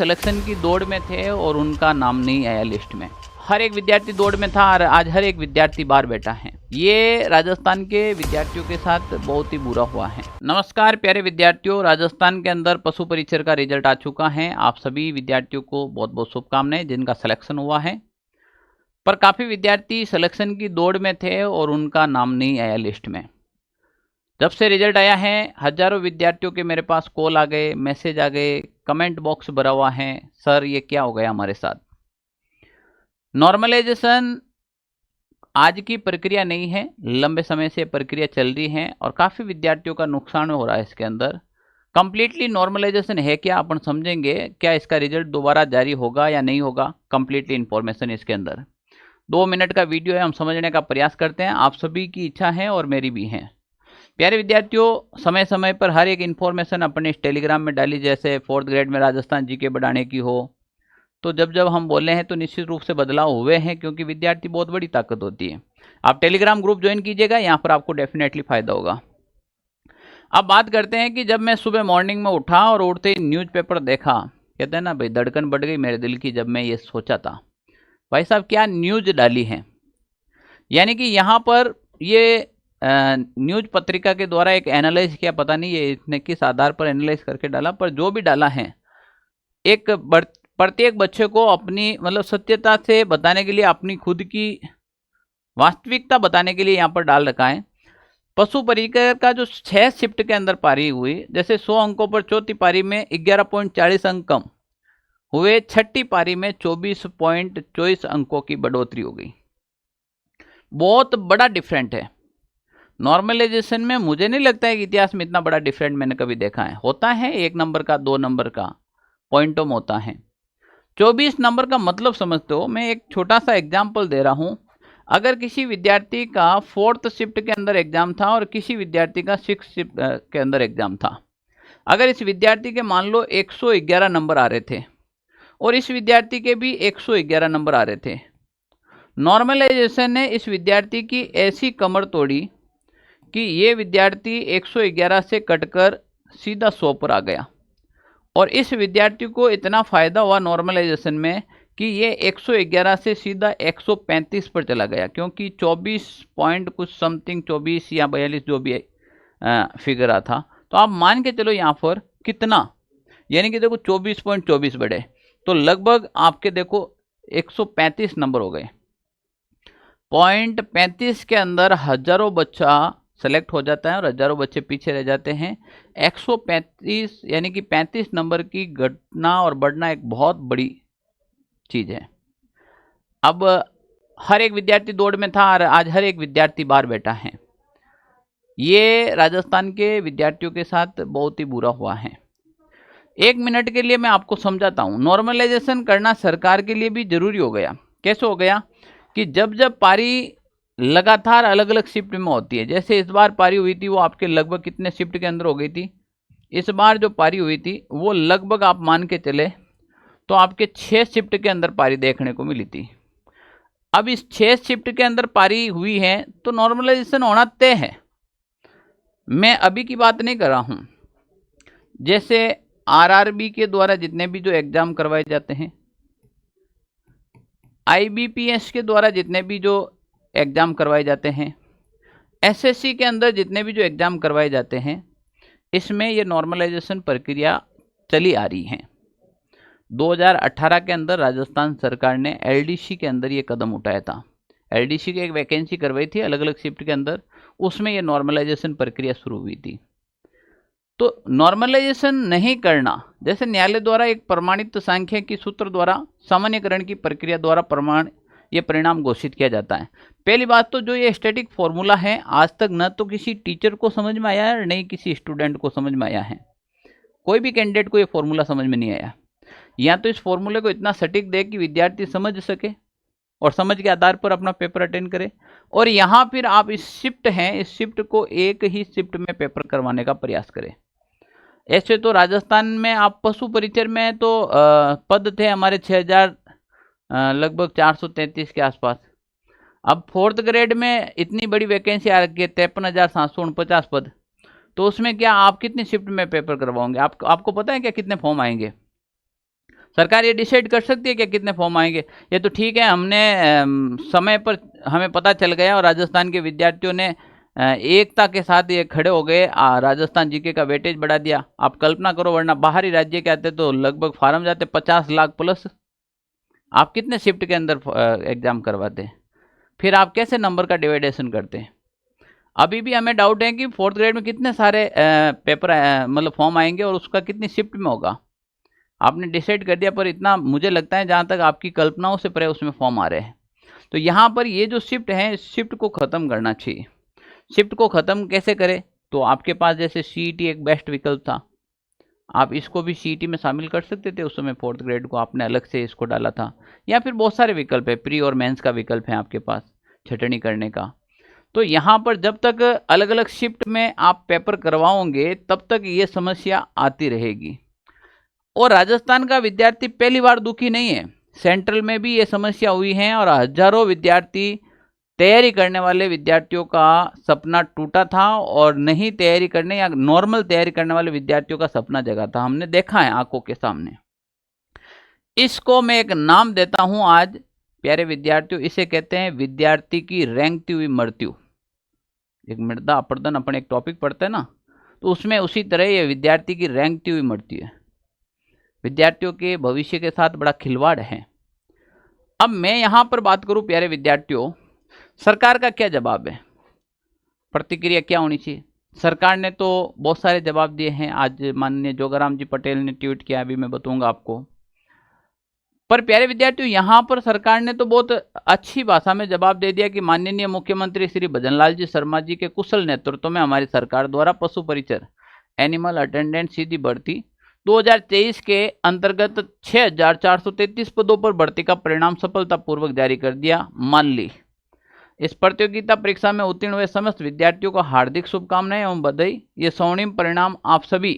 Selection की दौड़ में थे और उनका नाम नहीं आया लिस्ट में। हर एक विद्यार्थी दौड़ में था और आज हर एक विद्यार्थी बाहर बैठा है। ये राजस्थान के विद्यार्थियों के साथ बहुत ही बुरा हुआ है। नमस्कार प्यारे विद्यार्थियों, राजस्थान के अंदर पशु परीक्षर का रिजल्ट आ चुका है। आप सभी विद्यार्थियों को बहुत बहुत शुभकामनाएं जिनका सिलेक्शन हुआ है। पर काफ़ी विद्यार्थी सिलेक्शन की दौड़ में थे और उनका नाम नहीं आया लिस्ट में। जब से रिजल्ट आया है हजारों विद्यार्थियों के मेरे पास कॉल आ गए, मैसेज आ गए, कमेंट बॉक्स भरा हुआ है, सर ये क्या हो गया हमारे साथ। नॉर्मलाइजेशन आज की प्रक्रिया नहीं है, लंबे समय से प्रक्रिया चल रही है और काफ़ी विद्यार्थियों का नुकसान हो रहा है इसके अंदर। कंप्लीटली नॉर्मलाइजेशन है क्या, अपन समझेंगे। क्या इसका रिजल्ट दोबारा जारी होगा या नहीं होगा, कंप्लीटली इन्फॉर्मेशन इसके अंदर। 2 मिनट का वीडियो है, हम समझने का प्रयास करते हैं। आप सभी की इच्छा है और मेरी भी है। प्यारे विद्यार्थियों, समय समय पर हर एक इन्फॉर्मेशन अपने इस टेलीग्राम में डाली। जैसे 4th ग्रेड में राजस्थान जीके बढ़ाने की हो, तो जब जब हम बोले हैं तो निश्चित रूप से बदलाव हुए हैं, क्योंकि विद्यार्थी बहुत बड़ी ताकत होती है। आप टेलीग्राम ग्रुप ज्वाइन कीजिएगा, यहाँ पर आपको डेफिनेटली फायदा होगा। अब बात करते हैं कि जब मैं सुबह मॉर्निंग में उठा और उठते ही न्यूज़पेपर देखा, कहते हैं ना भाई, धड़कन बढ़ गई मेरे दिल की जब मैं ये सोचा था भाई साहब क्या न्यूज़ डाली है। यानी कि यहाँ पर ये न्यूज पत्रिका के द्वारा एक एनालाइज किया, पता नहीं ये इसने किस आधार पर एनालाइज करके डाला, पर जो भी डाला है एक प्रत्येक बच्चे को अपनी मतलब सत्यता से बताने के लिए, अपनी खुद की वास्तविकता बताने के लिए यहाँ पर डाल रखा है। पशु परीक्षर का जो 6 शिफ्ट के अंदर पारी हुई, जैसे 100 अंकों पर चौथी पारी में 11.40 अंक कम हुए, छठी पारी में 24.24 अंकों की बढ़ोतरी हो गई। बहुत बड़ा डिफरेंट है। नॉर्मलाइजेशन में मुझे नहीं लगता है कि इतिहास में इतना बड़ा डिफरेंट मैंने कभी देखा है। होता है 1 नंबर का, 2 नंबर का पॉइंटों में होता है। 24 नंबर का मतलब समझते हो। मैं एक छोटा सा एग्जाम्पल दे रहा हूँ। अगर किसी विद्यार्थी का 4th शिफ्ट के अंदर एग्जाम था और किसी विद्यार्थी का 6th शिफ्ट के अंदर एग्जाम था, अगर इस विद्यार्थी के मान लो 111 नंबर आ रहे थे और इस विद्यार्थी के भी 111 नंबर आ रहे थे, नॉर्मलाइजेशन ने इस विद्यार्थी की ऐसी कमर तोड़ी कि ये विद्यार्थी 111 से कटकर सीधा 100 पर आ गया। और इस विद्यार्थी को इतना फ़ायदा हुआ नॉर्मलाइजेशन में कि ये 111 से सीधा 135 पर चला गया, क्योंकि 24 पॉइंट कुछ समथिंग 24 या 42 जो भी फिगर आ था। तो आप मान के चलो यहाँ पर कितना, यानी कि देखो 24.24 बढ़े तो लगभग आपके देखो 135 नंबर हो गए। 0.35 के अंदर हजारों बच्चा सेलेक्ट हो जाता है और हजारों बच्चे पीछे रह जाते हैं। 135 यानी कि 35 नंबर की घटना और बढ़ना एक बहुत बड़ी चीज़ है। अब हर एक विद्यार्थी दौड़ में था और आज हर एक विद्यार्थी बाहर बैठा है। ये राजस्थान के विद्यार्थियों के साथ बहुत ही बुरा हुआ है। 1 मिनट के लिए मैं आपको समझाता हूँ। नॉर्मलाइजेशन करना सरकार के लिए भी जरूरी हो गया। कैसे हो गया कि जब जब पारी लगातार अलग अलग शिफ्ट में होती है, जैसे इस बार पारी हुई थी वो आपके लगभग कितने शिफ्ट के अंदर हो गई थी, इस बार जो पारी हुई थी वो लगभग आप मान के चले तो आपके 6 शिफ्ट के अंदर पारी देखने को मिली थी। अब इस 6 शिफ्ट के अंदर पारी हुई है तो नॉर्मलाइजेशन होना तय है। मैं अभी की बात नहीं कर रहा हूँ। जैसे आरआरबी के द्वारा जितने भी जो एग्जाम करवाए जाते हैं, आईबीपीएस के द्वारा जितने भी जो एग्ज़ाम करवाए जाते हैं, एसएससी के अंदर जितने भी जो एग्ज़ाम करवाए जाते हैं, इसमें ये नॉर्मलाइजेशन प्रक्रिया चली आ रही है। 2018 के अंदर राजस्थान सरकार ने एलडीसी के अंदर ये कदम उठाया था। एलडीसी की एक वैकेंसी करवाई थी अलग अलग शिफ्ट के अंदर, उसमें ये नॉर्मलाइजेशन प्रक्रिया शुरू हुई थी। तो नॉर्मलाइजेशन नहीं करना, जैसे न्यायालय द्वारा एक प्रमाणित सांख्यिकी सूत्र द्वारा सामान्यकरण की प्रक्रिया द्वारा ये परिणाम घोषित किया जाता है। पहली बात तो जो ये स्टैटिक फॉर्मूला है, आज तक न तो किसी टीचर को समझ में आया है और नहीं किसी स्टूडेंट को समझ में आया है। कोई भी कैंडिडेट को ये फॉर्मूला समझ में नहीं आया। या तो इस फॉर्मूले को इतना सटीक दे कि विद्यार्थी समझ सके और समझ के आधार पर अपना पेपर अटेंड करे, और यहाँ फिर आप इस शिफ्ट हैं, इस शिफ्ट को एक ही शिफ्ट में पेपर करवाने का प्रयास करें। ऐसे तो राजस्थान में आप पशु परीक्षर में तो पद थे हमारे 6000 लगभग 433 के आसपास। अब 4th ग्रेड में इतनी बड़ी वैकेंसी आ रखी है, 53,749 पद। तो उसमें क्या आप कितनी शिफ्ट में पेपर करवाओगे? आपको पता है क्या कितने फॉर्म आएंगे? सरकार ये डिसाइड कर सकती है क्या कितने फॉर्म आएंगे? ये तो ठीक है, हमने समय पर हमें पता चल गया और राजस्थान के विद्यार्थियों ने एकता के साथ ये खड़े हो गए, राजस्थान जीके का वेटेज बढ़ा दिया। आप कल्पना करो, वरना बाहरी राज्य के आते तो लगभग फार्म जाते 50 लाख प्लस। आप कितने शिफ्ट के अंदर एग्जाम करवाते? फिर आप कैसे नंबर का डिवाइडेशन करते? अभी भी हमें डाउट है कि 4th ग्रेड में कितने सारे पेपर मतलब फॉर्म आएंगे और उसका कितनी शिफ्ट में होगा। आपने डिसाइड कर दिया, पर इतना मुझे लगता है जहाँ तक आपकी कल्पनाओं से परे उसमें फॉर्म आ रहे हैं। तो यहाँ पर ये जो शिफ्ट है, इस शिफ्ट को ख़त्म करना चाहिए। शिफ्ट को ख़त्म कैसे करें? तो आपके पास जैसे सीईटी एक बेस्ट विकल्प था, आप इसको भी सीईटी में शामिल कर सकते थे। उस समय 4th ग्रेड को आपने अलग से इसको डाला था, या फिर बहुत सारे विकल्प है, प्री और मेंस का विकल्प है आपके पास छटनी करने का। तो यहाँ पर जब तक अलग अलग शिफ्ट में आप पेपर करवाओगे तब तक ये समस्या आती रहेगी। और राजस्थान का विद्यार्थी पहली बार दुखी नहीं है, सेंट्रल में भी ये समस्या हुई है और हजारों विद्यार्थी, तैयारी करने वाले विद्यार्थियों का सपना टूटा था और नहीं तैयारी करने या नॉर्मल तैयारी करने वाले विद्यार्थियों का सपना जगा था। हमने देखा है आंखों के सामने। इसको मैं एक नाम देता हूं आज प्यारे विद्यार्थियों, इसे कहते हैं विद्यार्थी की रेंगती हुई मृत्यु। एक मृदा अपर्दन अपन एक टॉपिक पढ़ते हैं ना, तो उसमें उसी तरह ये विद्यार्थी की रेंगती हुई मृत्यु है। विद्यार्थियों के भविष्य के साथ बड़ा खिलवाड़ है। अब मैं यहां पर बात करूं प्यारे विद्यार्थियों, सरकार का क्या जवाब है, प्रतिक्रिया क्या होनी चाहिए? सरकार ने तो बहुत सारे जवाब दिए हैं। आज माननीय जोगाराम जी पटेल ने ट्वीट किया, अभी मैं बताऊंगा आपको। पर प्यारे विद्यार्थियों, यहाँ पर सरकार ने तो बहुत अच्छी भाषा में जवाब दे दिया कि माननीय मुख्यमंत्री श्री भजनलाल जी शर्मा जी के कुशल नेतृत्व में हमारी सरकार द्वारा पशु परिचर एनिमल अटेंडेंट सीधी भर्ती 2023 के अंतर्गत 6433 पदों पर भर्ती का परिणाम सफलतापूर्वक जारी कर दिया। मान ली। इस प्रतियोगिता परीक्षा में उत्तीर्ण हुए समस्त विद्यार्थियों को हार्दिक शुभकामनाएं एवं बधाई। ये स्वर्णिम परिणाम आप सभी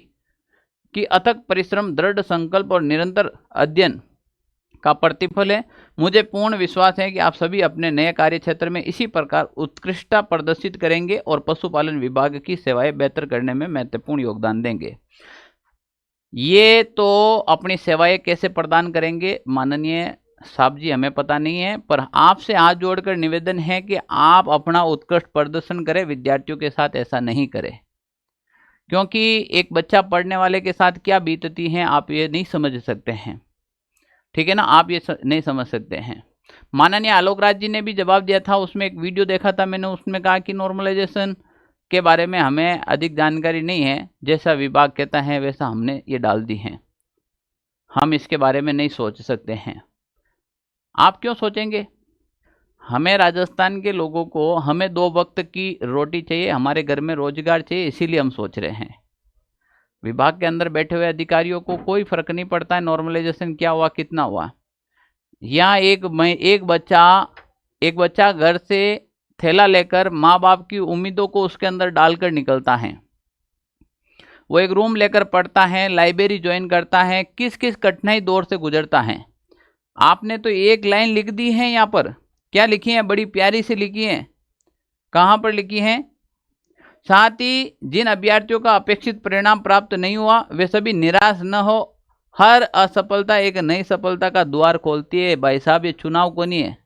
की अथक परिश्रम, दृढ़ संकल्प और निरंतर अध्ययन का प्रतिफल है। मुझे पूर्ण विश्वास है कि आप सभी अपने नए कार्य क्षेत्र में इसी प्रकार उत्कृष्टता प्रदर्शित करेंगे और पशुपालन विभाग की सेवाएं बेहतर करने में महत्वपूर्ण योगदान देंगे। ये तो अपनी सेवाएं कैसे प्रदान करेंगे माननीय साहब जी हमें पता नहीं है, पर आपसे हाथ जोड़कर निवेदन है कि आप अपना उत्कृष्ट प्रदर्शन करें, विद्यार्थियों के साथ ऐसा नहीं करें। क्योंकि एक बच्चा पढ़ने वाले के साथ क्या बीतती है आप ये नहीं समझ सकते हैं, ठीक है ना, आप ये नहीं समझ सकते हैं। माननीय आलोक राज जी ने भी जवाब दिया था, उसमें एक वीडियो देखा था मैंने, उसमें कहा कि नॉर्मलाइजेशन के बारे में हमें अधिक जानकारी नहीं है, जैसा विभाग कहता है वैसा हमने ये डाल दी है, हम इसके बारे में नहीं सोच सकते हैं। आप क्यों सोचेंगे? हमें राजस्थान के लोगों को, हमें 2 वक्त की रोटी चाहिए, हमारे घर में रोजगार चाहिए, इसीलिए हम सोच रहे हैं। विभाग के अंदर बैठे हुए अधिकारियों को कोई फर्क नहीं पड़ता है नॉर्मलाइजेशन क्या हुआ कितना हुआ। यहाँ एक बच्चा घर से थैला लेकर माँ बाप की उम्मीदों को उसके अंदर डालकर निकलता है। वो एक रूम लेकर पढ़ता है, लाइब्रेरी ज्वाइन करता है, किस किस कठिनाई दौर से गुजरता है। आपने तो एक लाइन लिख दी है यहाँ पर, क्या लिखी है? बड़ी प्यारी सी लिखी है। कहाँ पर लिखी है? साथ ही जिन अभ्यर्थियों का अपेक्षित परिणाम प्राप्त नहीं हुआ वे सभी निराश न हो, हर असफलता एक नई सफलता का द्वार खोलती है। भाई साहब ये चुनाव को नहीं है।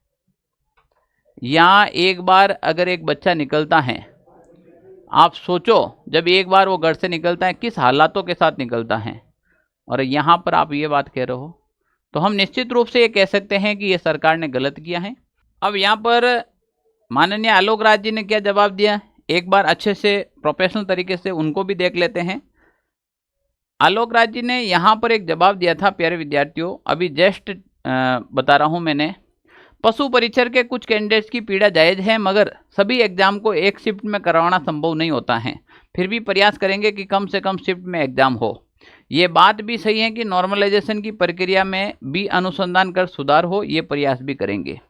यहाँ एक बार अगर एक बच्चा निकलता है, आप सोचो जब एक बार वो घर से निकलता है किस हालातों के साथ निकलता है, और यहाँ पर आप ये बात कह रहे हो, तो हम निश्चित रूप से ये कह सकते हैं कि ये सरकार ने गलत किया है। अब यहाँ पर माननीय आलोक राज जी ने क्या जवाब दिया, एक बार अच्छे से प्रोफेशनल तरीके से उनको भी देख लेते हैं। आलोक राज जी ने यहाँ पर एक जवाब दिया था प्यारे विद्यार्थियों, अभी जस्ट बता रहा हूँ मैंने। पशु परिचर के कुछ कैंडिडेट्स की पीड़ा जायज़ है, मगर सभी एग्जाम को एक शिफ्ट में करवाना संभव नहीं होता है। फिर भी प्रयास करेंगे कि कम से कम शिफ्ट में एग्जाम हो। ये बात भी सही है कि नॉर्मलाइजेशन की प्रक्रिया में भी अनुसंधान कर सुधार हो, ये प्रयास भी करेंगे।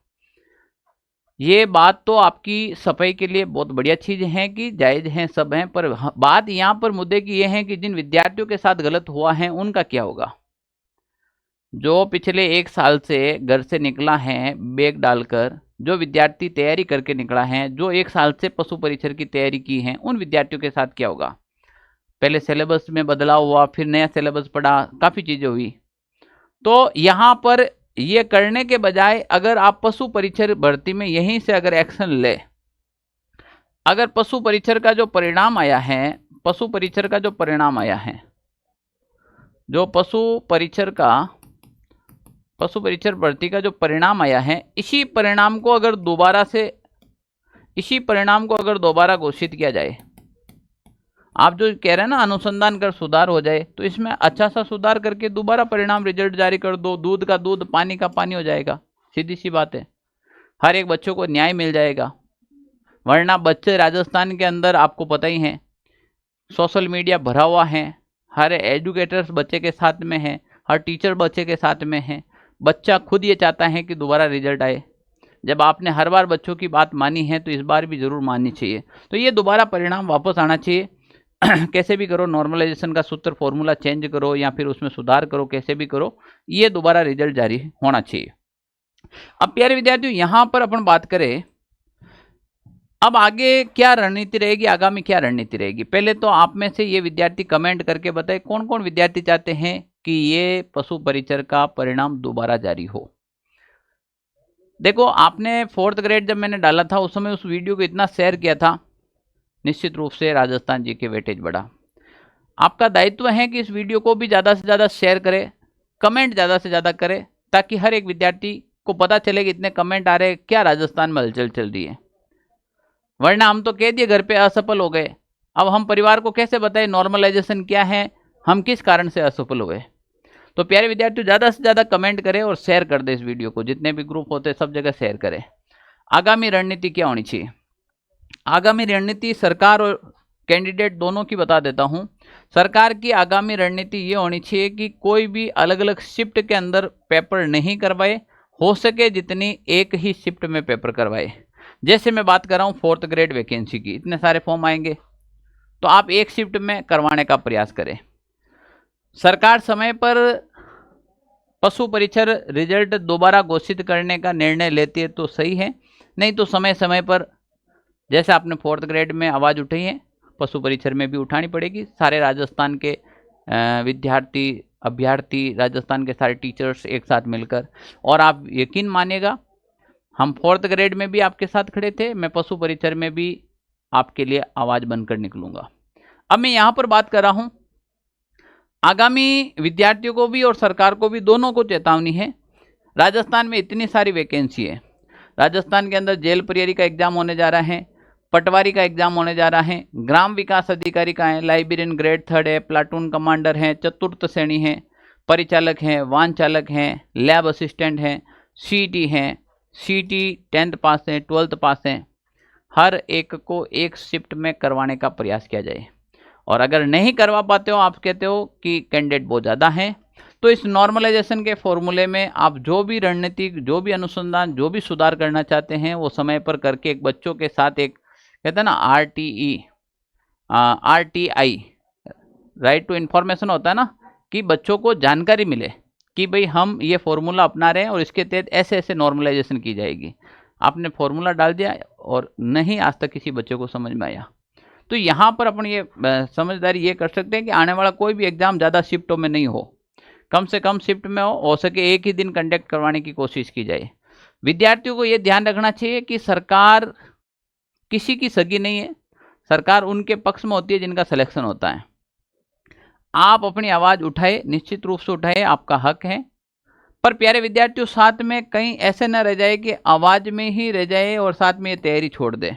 ये बात तो आपकी सफाई के लिए बहुत बढ़िया चीज़ है कि जायज़ हैं, सब हैं, पर बात यहाँ पर मुद्दे की ये है कि जिन विद्यार्थियों के साथ गलत हुआ है उनका क्या होगा। जो पिछले 1 साल से घर से निकला है बैग डालकर, जो विद्यार्थी तैयारी करके निकला है, जो 1 साल से पशु परिचर की तैयारी की है, उन विद्यार्थियों के साथ क्या होगा। पहले सिलेबस में बदलाव हुआ, फिर नया सिलेबस पढ़ा, काफ़ी चीज़ें हुई, तो यहाँ पर ये करने के बजाय अगर आप पशु परीक्षर भर्ती में यहीं से अगर एक्शन ले, अगर पशु परीक्षर का जो परिणाम आया है, पशु परीक्षर का जो परिणाम आया है, जो पशु परीक्षर भर्ती का जो परिणाम आया है, इसी परिणाम को अगर दोबारा घोषित किया जाए, आप जो कह रहे हैं ना अनुसंधान कर सुधार हो जाए, तो इसमें अच्छा सा सुधार करके दोबारा परिणाम रिजल्ट जारी कर दो, दूध का दूध पानी का पानी हो जाएगा, सीधी सी बात है, हर एक बच्चों को न्याय मिल जाएगा। वरना बच्चे राजस्थान के अंदर आपको पता ही है, सोशल मीडिया भरा हुआ है, हर एजुकेटर्स बच्चे के साथ में है, हर टीचर बच्चे के साथ में है, बच्चा खुद ये चाहता है कि दोबारा रिजल्ट आए। जब आपने हर बार बच्चों की बात मानी है तो इस बार भी ज़रूर माननी चाहिए, तो ये दोबारा परिणाम वापस आना चाहिए। कैसे भी करो, नॉर्मलाइजेशन का सूत्र फॉर्मूला चेंज करो या फिर उसमें सुधार करो, कैसे भी करो, ये दोबारा रिजल्ट जारी होना चाहिए। अब प्यारे विद्यार्थियों, यहाँ पर अपन बात करें अब आगे क्या रणनीति रहेगी, आगामी क्या रणनीति रहेगी। पहले तो आप में से ये विद्यार्थी कमेंट करके बताए कौन कौन विद्यार्थी चाहते हैं कि ये पशु परीक्षर का परिणाम दोबारा जारी हो। देखो, आपने 4th ग्रेड जब मैंने डाला था उस समय उस वीडियो को इतना शेयर किया था, निश्चित रूप से राजस्थान जी के वेटेज बढ़ा। आपका दायित्व है कि इस वीडियो को भी ज़्यादा से ज़्यादा शेयर करें, कमेंट ज़्यादा से ज़्यादा करें, ताकि हर एक विद्यार्थी को पता चले कि इतने कमेंट आ रहे, क्या राजस्थान में हलचल चल रही है। वरना हम तो कह दिए घर पे असफल हो गए, अब हम परिवार को कैसे बताएं नॉर्मलाइजेशन क्या है, हम किस कारण से असफल हुए। तो प्यारे विद्यार्थी, ज़्यादा से ज़्यादा कमेंट करें और शेयर कर दें इस वीडियो को, जितने भी ग्रुप होते हैं सब जगह शेयर करें। आगामी रणनीति क्या होनी चाहिए? आगामी रणनीति सरकार और कैंडिडेट दोनों की बता देता हूं। सरकार की आगामी रणनीति ये होनी चाहिए कि कोई भी अलग अलग शिफ्ट के अंदर पेपर नहीं करवाए, हो सके जितनी एक ही शिफ्ट में पेपर करवाए। जैसे मैं बात कर रहा हूँ 4th ग्रेड वैकेंसी की, इतने सारे फॉर्म आएंगे तो आप एक शिफ्ट में करवाने का प्रयास करें। सरकार समय पर पशु परीक्षर रिजल्ट दोबारा घोषित करने का निर्णय लेती है तो सही है, नहीं तो समय समय पर जैसे आपने 4th ग्रेड में आवाज़ उठाई है, पशु परीक्षर में भी उठानी पड़ेगी। सारे राजस्थान के विद्यार्थी अभ्यर्थी, राजस्थान के सारे टीचर्स एक साथ मिलकर, और आप यकीन मानिएगा हम 4th ग्रेड में भी आपके साथ खड़े थे, मैं पशु परीक्षर में भी आपके लिए आवाज़ बनकर निकलूंगा। अब मैं यहाँ पर बात कर रहा हूँ, आगामी विद्यार्थियों को भी और सरकार को भी, दोनों को चेतावनी है। राजस्थान में इतनी सारी वैकेंसी है, राजस्थान के अंदर जेल प्रहरी का एग्जाम होने जा रहा है, पटवारी का एग्जाम होने जा रहा है, ग्राम विकास अधिकारी का है, लाइब्रेरियन ग्रेड 3 है, प्लाटून कमांडर है, चतुर्थ श्रेणी है, परिचालक हैं, वाहन चालक हैं, लैब असिस्टेंट हैं, सीटी हैं, सीटी 10th पास हैं, 12th पास हैं। हर एक को एक शिफ्ट में करवाने का प्रयास किया जाए, और अगर नहीं करवा पाते हो, आप कहते हो कि कैंडिडेट बहुत ज़्यादा हैं, तो इस नॉर्मलाइजेशन के फॉर्मूले में आप जो भी रणनीति, जो भी अनुसंधान, जो भी सुधार करना चाहते हैं वो समय पर करके एक बच्चों के साथ एक कहते हैं ना RTI राइट टू इन्फॉर्मेशन होता है ना, कि बच्चों को जानकारी मिले कि भाई हम ये फॉर्मूला अपना रहे हैं और इसके तहत ऐसे ऐसे नॉर्मलाइजेशन की जाएगी। आपने फॉर्मूला डाल दिया और नहीं आज तक किसी बच्चे को समझ में आया, तो यहाँ पर अपन ये समझदारी ये कर सकते हैं कि आने वाला कोई भी एग्जाम ज़्यादा शिफ्टों में नहीं हो, कम से कम शिफ्ट में हो सके एक ही दिन कंडक्ट करवाने की कोशिश की जाए। विद्यार्थियों को ये ध्यान रखना चाहिए कि सरकार किसी की सगी नहीं है, सरकार उनके पक्ष में होती है जिनका सिलेक्शन होता है। आप अपनी आवाज़ उठाए, निश्चित रूप से उठाए, आपका हक है, पर प्यारे विद्यार्थियों साथ में कहीं ऐसे न रह जाए कि आवाज़ में ही रह जाए और साथ में ये तैयारी छोड़ दे।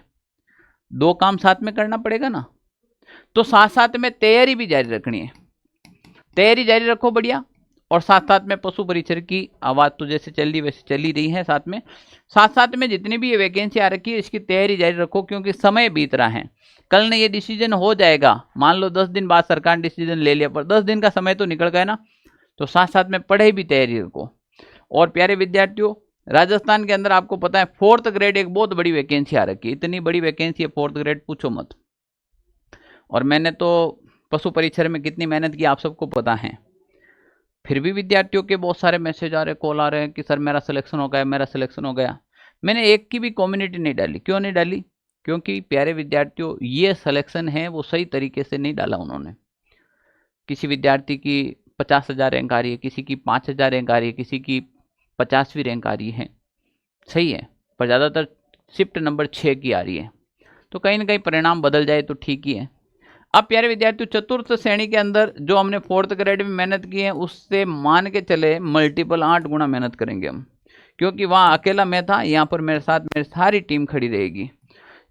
दो काम साथ में करना पड़ेगा ना, तो साथ साथ में तैयारी भी जारी रखनी है। तैयारी जारी रखो बढ़िया, और साथ साथ में पशु परीक्षर की आवाज़ तो जैसे चल रही वैसे चली रही है, साथ साथ में जितनी भी ये वैकेंसी आ रखी है इसकी तैयारी जारी रखो, क्योंकि समय बीत रहा है। कल ने ये डिसीजन हो जाएगा, मान लो 10 दिन बाद सरकार ने डिसीजन ले लिया, पर 10 दिन का समय तो निकल गया ना, तो साथ साथ में पढ़ाई भी तैयारी रखो। और प्यारे विद्यार्थियों, राजस्थान के अंदर आपको पता है 4th ग्रेड एक बहुत बड़ी वैकेंसी आ रखी है, इतनी बड़ी वैकेंसी है 4th ग्रेड पूछो मत। और मैंने तो पशु परीक्षर में कितनी मेहनत की आप सबको पता है, फिर भी विद्यार्थियों के बहुत सारे मैसेज आ रहे, कॉल आ रहे हैं कि सर मेरा सिलेक्शन हो गया, मेरा सिलेक्शन हो गया। मैंने एक की भी कम्युनिटी नहीं डाली। क्यों नहीं डाली? क्योंकि प्यारे विद्यार्थियों, ये सिलेक्शन है वो सही तरीके से नहीं डाला उन्होंने। किसी विद्यार्थी की 50,000 रैंक आ रही है, किसी की 5,000 रैंक आ रही है, किसी की 50वीं रैंक आ रही है, सही है, पर ज़्यादातर शिफ्ट नंबर 6 की आ रही है। तो कहीं ना कहीं परिणाम बदल जाए तो ठीक ही है। अब प्यारे विद्यार्थियों, चतुर्थ श्रेणी के अंदर जो हमने 4th ग्रेड में मेहनत की है उससे मान के चले मल्टीपल 8 गुना मेहनत करेंगे हम, क्योंकि वहाँ अकेला मैं था, यहाँ पर मेरे साथ मेरी सारी टीम खड़ी रहेगी।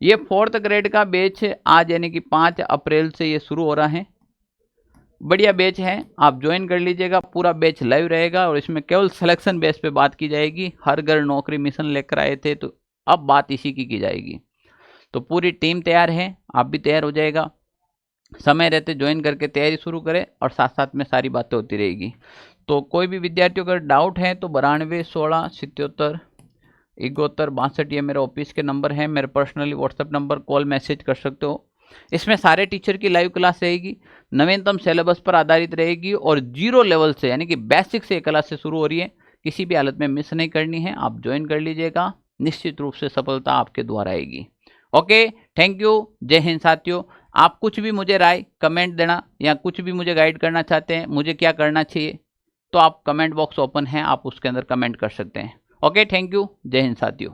ये 4th ग्रेड का बैच आज यानी कि 5 अप्रैल से ये शुरू हो रहा है। बढ़िया बैच है, आप ज्वाइन कर लीजिएगा। पूरा बैच लाइव रहेगा और इसमें केवल सिलेक्शन बेस पे बात की जाएगी। हर घर नौकरी मिशन लेकर आए थे, तो अब बात इसी की जाएगी। तो पूरी टीम तैयार है, आप भी तैयार हो जाएगा। समय रहते ज्वाइन करके तैयारी शुरू करें और साथ साथ में सारी बातें होती रहेगी। तो कोई भी विद्यार्थियों का डाउट है तो 92 16 77 71 62 ये मेरे ऑफिस के नंबर है, मेरे personally WhatsApp number, call message कर सकते हो। इसमें सारे टीचर की लाइव क्लास रहेगी, नवीनतम सिलेबस पर आधारित रहेगी और 0 लेवल से यानी कि बेसिक से क्लास से शुरू हो रही है। किसी भी हालत में मिस नहीं करनी है, आप ज्वाइन कर लीजिएगा, निश्चित रूप से सफलता आपके द्वारा आएगी। ओके, थैंक यू, जय हिंद साथियों। आप कुछ भी मुझे राय कमेंट देना या कुछ भी मुझे गाइड करना चाहते हैं, मुझे क्या करना चाहिए, तो आप कमेंट बॉक्स ओपन है, आप उसके अंदर कमेंट कर सकते हैं। ओके, थैंक यू, जय हिंद साथियों।